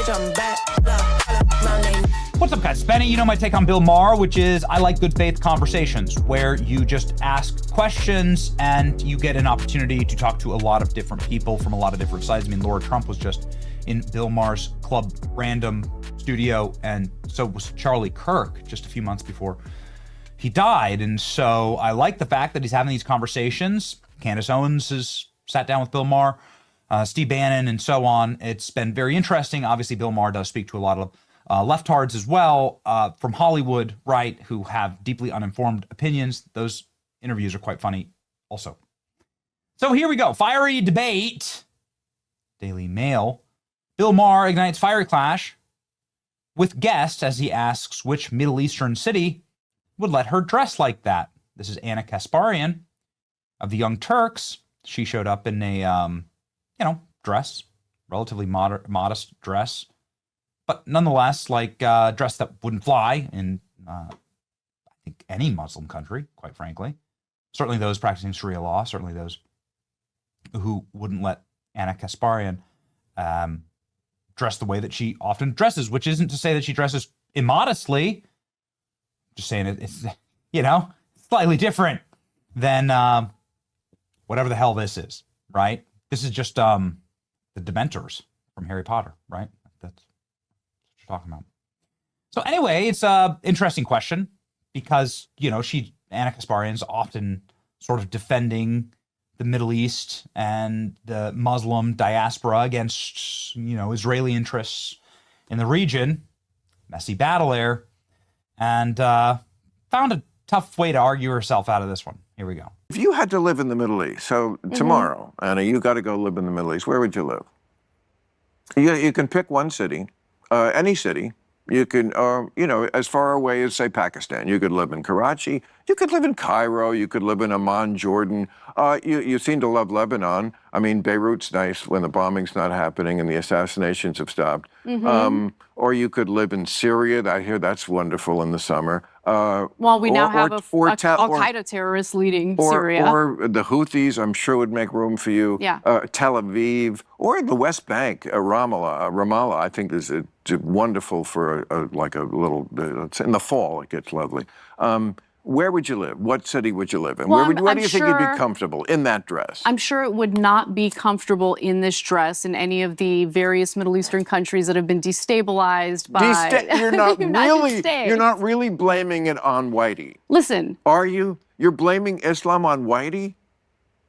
bitch, I'm back. My name. What's up, guys? Benny. You know my take on Bill Maher, which is I like good faith conversations where you just ask questions and you get an opportunity to talk to a lot of different people from a lot of different sides. I mean, Laura Trump was just in Bill Maher's Club Random studio, and so was Charlie Kirk just a few months before he died. And so I like the fact that he's having these conversations. Candace Owens has sat down with Bill Maher, Steve Bannon, and so on. It's been very interesting. Obviously, Bill Maher does speak to a lot of leftards as well from Hollywood, right, who have deeply uninformed opinions. Those interviews are quite funny also. So here we go. Fiery debate. Daily Mail. Bill Maher ignites fiery clash with guests as he asks which Middle Eastern city would let her dress like that. This is Anna Kasparian of the Young Turks. She showed up in a, dress, relatively modest dress, but nonetheless, like a dress that wouldn't fly in, I think, any Muslim country, quite frankly. Certainly those practicing Sharia law, certainly those who wouldn't let Anna Kasparian dress the way that she often dresses, which isn't to say that she dresses immodestly. Just saying it's, slightly different than whatever the hell this is, right? This is just the Dementors from Harry Potter, right? That's what you're talking about. So anyway, it's an interesting question because, Anna Kasparian's often sort of defending the Middle East and the Muslim diaspora against, Israeli interests in the region. Messy battle there. And found a tough way to argue herself out of this one. Here we go. If you had to live in the Middle East, so tomorrow, Anna, you got to go live in the Middle East, where would you live? You can pick one city, any city. You can, as far away as, say, Pakistan. You could live in Karachi. You could live in Cairo. You could live in Amman, Jordan. You seem to love Lebanon. I mean, Beirut's nice when the bombing's not happening and the assassinations have stopped. Or you could live in Syria. I hear that's wonderful in the summer. Well, we now have Al-Qaeda terrorists leading Syria. Or the Houthis, I'm sure, would make room for you. Yeah. Tel Aviv. Or the West Bank, Ramallah, I think is wonderful for a little, in the fall, it gets lovely. Where would you live? What city would you live in? Well, where do you think you'd be comfortable in that dress? I'm sure it would not be comfortable in this dress in any of the various Middle Eastern countries that have been destabilized by You're not the United States. You're not really blaming it on Whitey. Listen. Are you? You're blaming Islam on Whitey?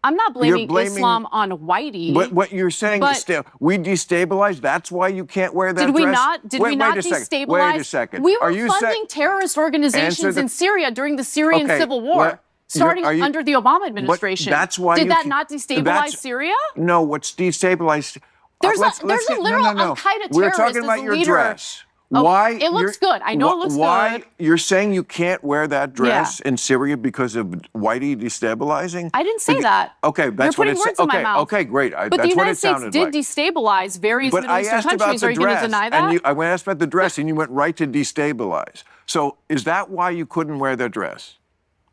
I'm not blaming Islam on Whitey. But what you're saying is we destabilized. That's why you can't wear that dress? Did we not destabilize? Wait a second. We were funding terrorist organizations in Syria during the Syrian Civil War, starting under the Obama administration. That's why Did that not destabilize Syria? No, what's destabilized? There's a literal Al-Qaeda terrorist. We're talking about your dress. Oh, why? It looks good. I know it looks good. You're saying you can't wear that dress in Syria because of Whitey destabilizing? I didn't say that. Okay, that's what it said. Okay, okay, great. But the United States did destabilize various Middle Eastern countries. Are you going to deny that? I asked about the dress, and you went right to destabilize. So is that why you couldn't wear that dress?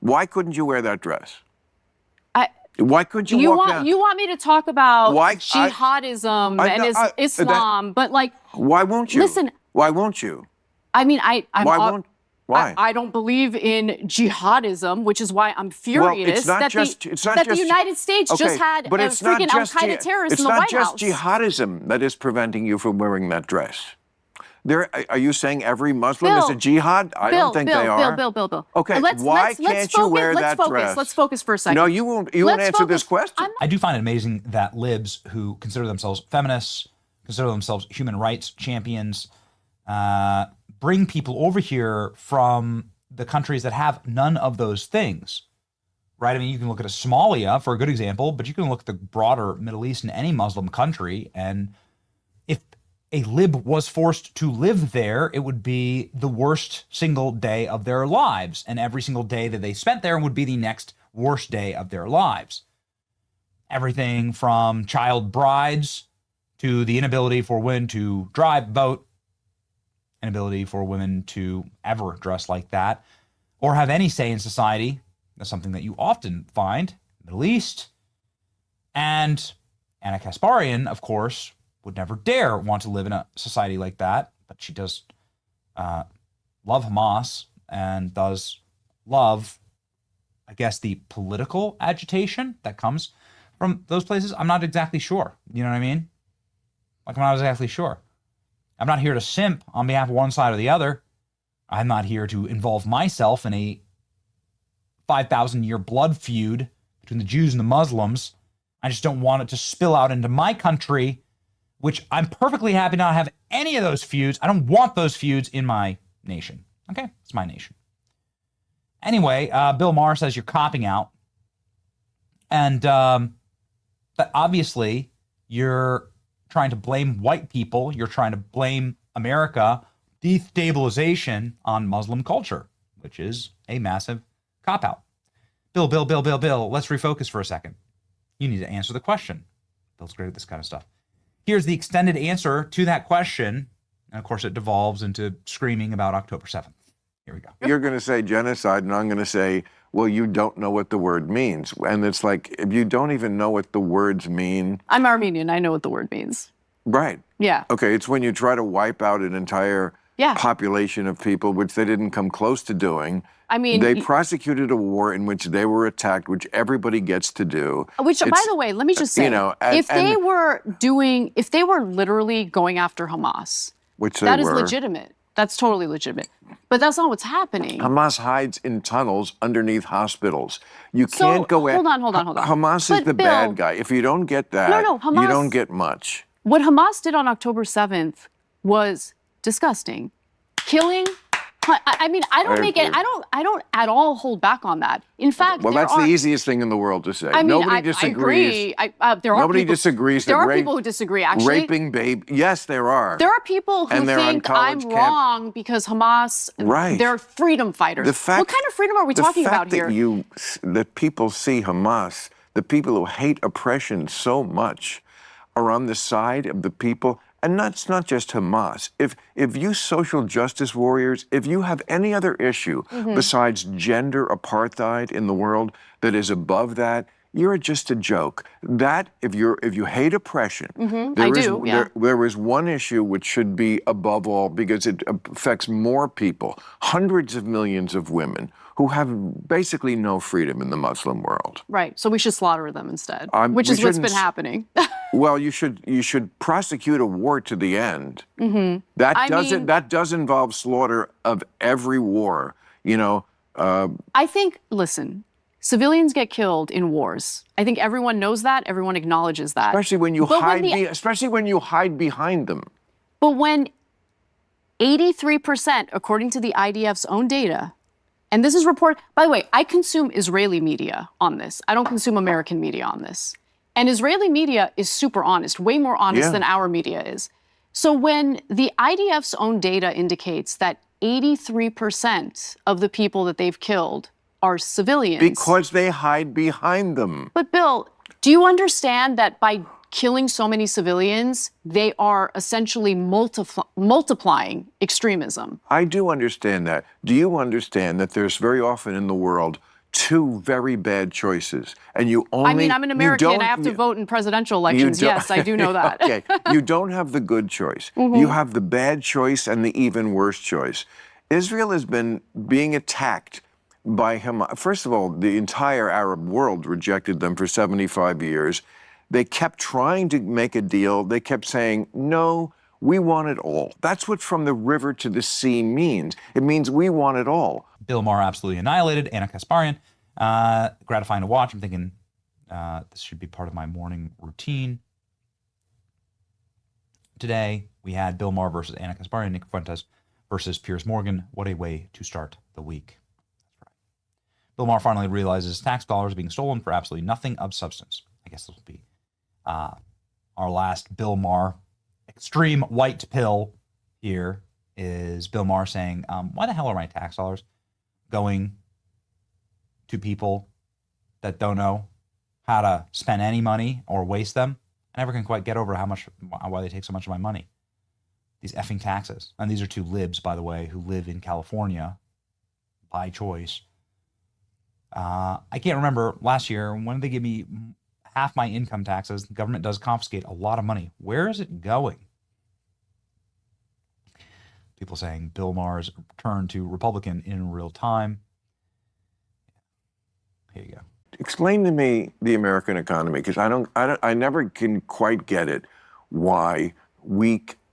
Why couldn't you wear that dress? Why could you walk down? You want me to talk about jihadism and Islam, but why won't you? Listen. Why won't you? I mean, Why? I don't believe in jihadism, which is why I'm furious that the United States just had a freaking Al-Qaeda terrorist in the White House. It's not just jihadism that is preventing you from wearing that dress. Are you saying every Muslim is a jihad? I don't think they are. Bill. Okay, why can't you wear that dress? Let's focus for a second. No, you won't answer this question. I do find it amazing that libs who consider themselves feminists, consider themselves human rights champions, bring people over here from the countries that have none of those things, right? I mean, you can look at Somalia for a good example, but you can look at the broader Middle East in any Muslim country, and if a lib was forced to live there, it would be the worst single day of their lives, and every single day that they spent there would be the next worst day of their lives. Everything from child brides to the inability for women to drive, vote, inability for women to ever dress like that or have any say in society. That's something that you often find in the Middle East. And Anna Kasparian, of course, would never dare want to live in a society like that, but she does love Hamas and does love, I guess, the political agitation that comes from those places. I'm not exactly sure. You know what I mean? Like, I'm not exactly sure. I'm not here to simp on behalf of one side or the other. I'm not here to involve myself in a 5,000-year blood feud between the Jews and the Muslims. I just don't want it to spill out into my country, which I'm perfectly happy not to have any of those feuds. I don't want those feuds in my nation. Okay? It's my nation. Anyway, Bill Maher says you're copping out. And that obviously you're trying to blame white people. You're trying to blame America, destabilization on Muslim culture, which is a massive cop-out. Bill, let's refocus for a second. You need to answer the question. Bill's great at this kind of stuff. Here's the extended answer to that question. And of course, it devolves into screaming about October 7th. Here we go. You're going to say genocide, and I'm going to say, well, you don't know what the word means. And it's like, if you don't even know what the words mean. I'm Armenian. I know what the word means. Right. Yeah. Okay, it's when you try to wipe out an entire population of people, which they didn't come close to doing. I mean, they prosecuted a war in which they were attacked, which everybody gets to do. Which, by the way, let me just say, if they were literally going after Hamas, which that is legitimate. That's totally legitimate. But that's not what's happening. Hamas hides in tunnels underneath hospitals. You can't go Hold on. Hamas is the bad guy. If you don't get that, Hamas, you don't get much. What Hamas did on October 7th was disgusting. Killing. I mean, I don't at all hold back on that. In fact, that's the easiest thing in the world to say. I mean, nobody disagrees. I agree. Nobody disagrees. There are people who disagree. Actually, raping baby. Yes, there are. There are people who think I'm wrong because Hamas. Right. They're freedom fighters. What kind of freedom are we talking about here? That people see Hamas, the people who hate oppression so much, are on the side of the people. And that's not just Hamas. If you social justice warriors, if you have any other issue besides gender apartheid in the world that is above that, you're just a joke. That if you hate oppression, there is one issue which should be above all because it affects more people, hundreds of millions of women who have basically no freedom in the Muslim world. Right. So we should slaughter them instead, which is what's been happening. Well, you should prosecute a war to the end. That does involve slaughter of every war. I think. Listen, civilians get killed in wars. I think everyone knows that. Everyone acknowledges that. Especially when you hide behind them. But when 83%, according to the IDF's own data. And this is reported, by the way, I consume Israeli media on this. I don't consume American media on this. And Israeli media is super honest, way more honest than our media is. So when the IDF's own data indicates that 83% of the people that they've killed are civilians. Because they hide behind them. But Bill, do you understand that by killing so many civilians, they are essentially multiplying extremism? I do understand that. Do you understand that there's very often in the world two very bad choices, and you only... I mean, I'm an American. I have to vote in presidential elections. Yes, I do know that. Okay, you don't have the good choice. You have the bad choice and the even worse choice. Israel has been being attacked by Hamas. First of all, the entire Arab world rejected them for 75 years. They kept trying to make a deal. They kept saying, no, we want it all. That's what from the river to the sea means. It means we want it all. Bill Maher absolutely annihilated. Anna Kasparian, gratifying to watch. I'm thinking this should be part of my morning routine. Today, we had Bill Maher versus Anna Kasparian, Nick Fuentes versus Piers Morgan. What a way to start the week. That's right. Bill Maher finally realizes tax dollars are being stolen for absolutely nothing of substance. I guess this will be our last Bill Maher extreme white pill here is Bill Maher saying, why the hell are my tax dollars going to people that don't know how to spend any money or waste them? I never can quite get over why they take so much of my money. These effing taxes. And these are two libs, by the way, who live in California by choice. I can't remember last year, when did they give me half my income taxes. The government does confiscate a lot of money. Where is it going? People saying Bill Maher's turn to Republican in real time. Here you go. Explain to me the American economy, because I never can quite get it. Why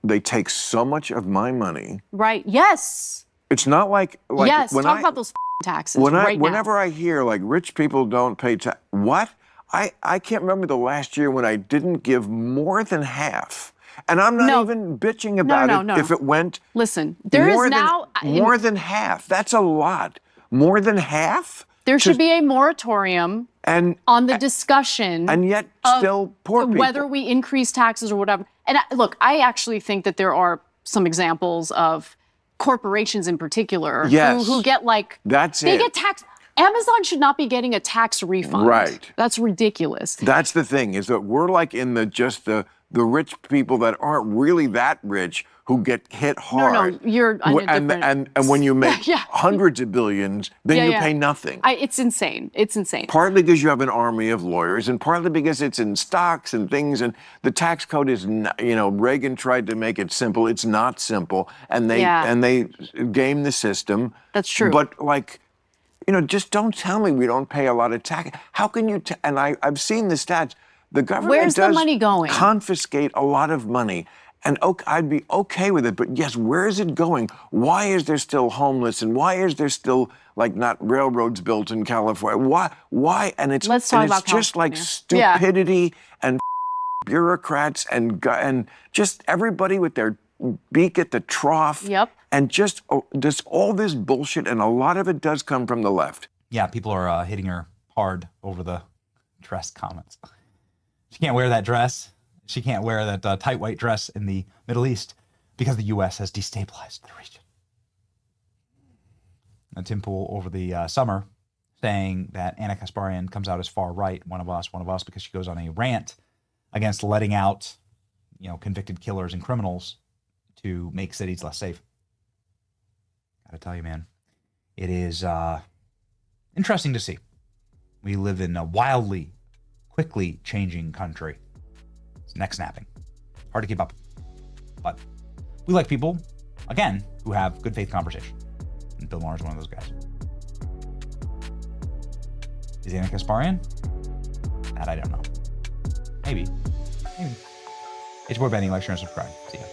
they take so much of my money. Right. Yes. It's not like yes. when Talk about those taxes whenever now. I hear like rich people don't pay tax, what? I can't remember the last year when I didn't give more than half. And I'm not even bitching about it if it went. Listen, there is now more than half. That's a lot. More than half. There should be a moratorium on the discussion. And yet still poor people. Whether we increase taxes or whatever. And look, I actually think that there are some examples of corporations in particular who get like, they get taxed. Amazon should not be getting a tax refund. Right. That's ridiculous. That's the thing, is that we're like in the rich people that aren't really that rich who get hit hard. No, you're on a different... And when you make hundreds of billions, then you pay nothing. It's insane. It's insane. Partly because you have an army of lawyers, and partly because it's in stocks and things, and the tax code is, Reagan tried to make it simple. It's not simple, and they game the system. That's true. But just don't tell me we don't pay a lot of tax. How can you? And I've seen the stats. The government the money going? Confiscate a lot of money. And I'd be okay with it, but yes, where is it going? Why is there still homeless, and why is there still not railroads built in California? Why? And it's just like stupidity and bureaucrats and just everybody with their beak at the trough. Yep. And just all this bullshit, and a lot of it does come from the left. Yeah, people are hitting her hard over the dress comments. She can't wear that dress. She can't wear that tight white dress in the Middle East because the U.S. has destabilized the region. And Tim Pool over the summer saying that Anna Kasparian comes out as far right, one of us, because she goes on a rant against letting out, convicted killers and criminals to make cities less safe. Gotta tell you, man, it is interesting to see. We live in a wildly, quickly changing country. Neck snapping. Hard to keep up. But we like people, again, who have good faith conversation. And Bill Maher is one of those guys. Is Anna Kasparian? That I don't know. Maybe. It's your boy Benny. Like, share, and subscribe. See ya.